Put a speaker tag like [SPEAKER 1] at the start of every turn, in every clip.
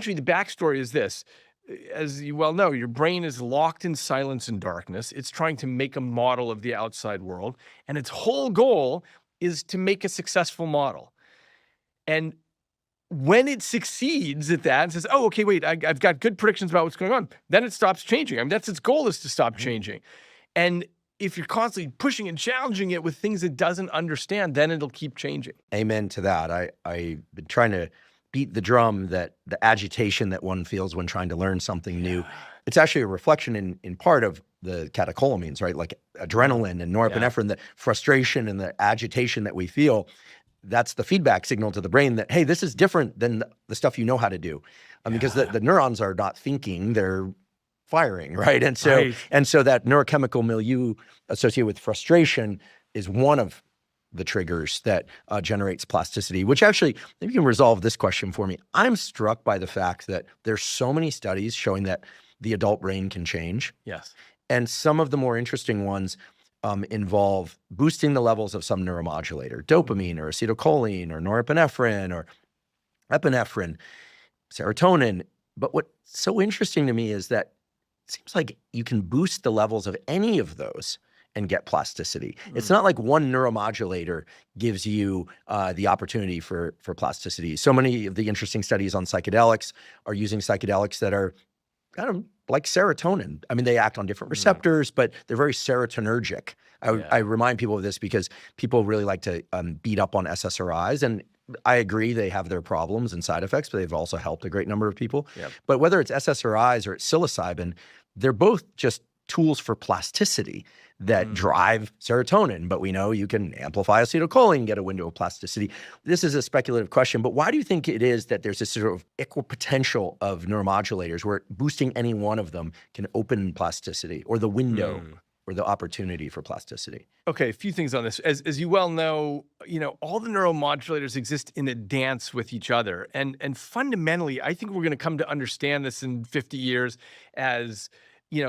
[SPEAKER 1] essentially the backstory is this. As you well know, your brain is locked in silence and darkness. It's trying to make a model of the outside world, and its whole goal is to make a successful model. And when it succeeds at that and says, oh, okay, wait, I've got good predictions about what's going on, then it stops changing. I mean, that's its goal, is to stop changing. And if you're constantly pushing and challenging it with things it doesn't understand, then it'll keep changing.
[SPEAKER 2] Amen to that. I've been trying to beat the drum that the agitation that one feels when trying to learn something new, it's actually a reflection in part of the catecholamines, right? Like adrenaline and norepinephrine, the frustration and the agitation that we feel. That's the feedback signal to the brain that, hey, this is different than the stuff you know how to do. Because the neurons are not thinking, they're firing, right? And so that neurochemical milieu associated with frustration is one of the triggers that generates plasticity, which actually, maybe you can resolve this question for me. I'm struck by the fact that there's so many studies showing that the adult brain can change.
[SPEAKER 1] Yes.
[SPEAKER 2] And some of the more interesting ones involve boosting the levels of some neuromodulator, dopamine or acetylcholine or norepinephrine or epinephrine, serotonin. But what's so interesting to me is that it seems like you can boost the levels of any of those and get plasticity. It's not like one neuromodulator gives you the opportunity for plasticity. So many of the interesting studies on psychedelics are using psychedelics that are kind of like serotonin. I mean, they act on different receptors, but they're very serotonergic. I remind people of this because people really like to beat up on SSRIs, and I agree they have their problems and side effects, but they've also helped a great number of people. But whether it's SSRIs or it's psilocybin, they're both just tools for plasticity that drive serotonin, but we know you can amplify acetylcholine and get a window of plasticity. This is a speculative question, but why do you think it is that there's this sort of equipotential of neuromodulators where boosting any one of them can open plasticity or the window or the opportunity for plasticity?
[SPEAKER 1] Okay, a few things on this. As you well know, all the neuromodulators exist in a dance with each other. And fundamentally, I think we're going to come to understand this in 50 years as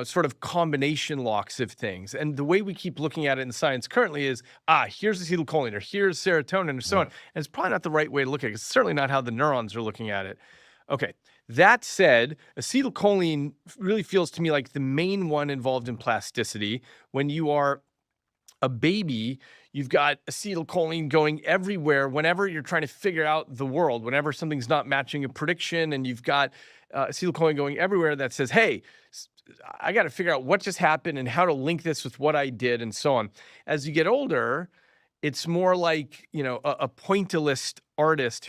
[SPEAKER 1] sort of combination locks of things. And the way we keep looking at it in science currently is, here's acetylcholine, or here's serotonin, and so on. And it's probably not the right way to look at it. It's certainly not how the neurons are looking at it. Okay, that said, acetylcholine really feels to me like the main one involved in plasticity. When you are a baby, you've got acetylcholine going everywhere whenever you're trying to figure out the world, whenever something's not matching a prediction, and you've got acetylcholine going everywhere that says, hey, I got to figure out what just happened and how to link this with what I did and so on. As you get older, it's more like, a pointillist artist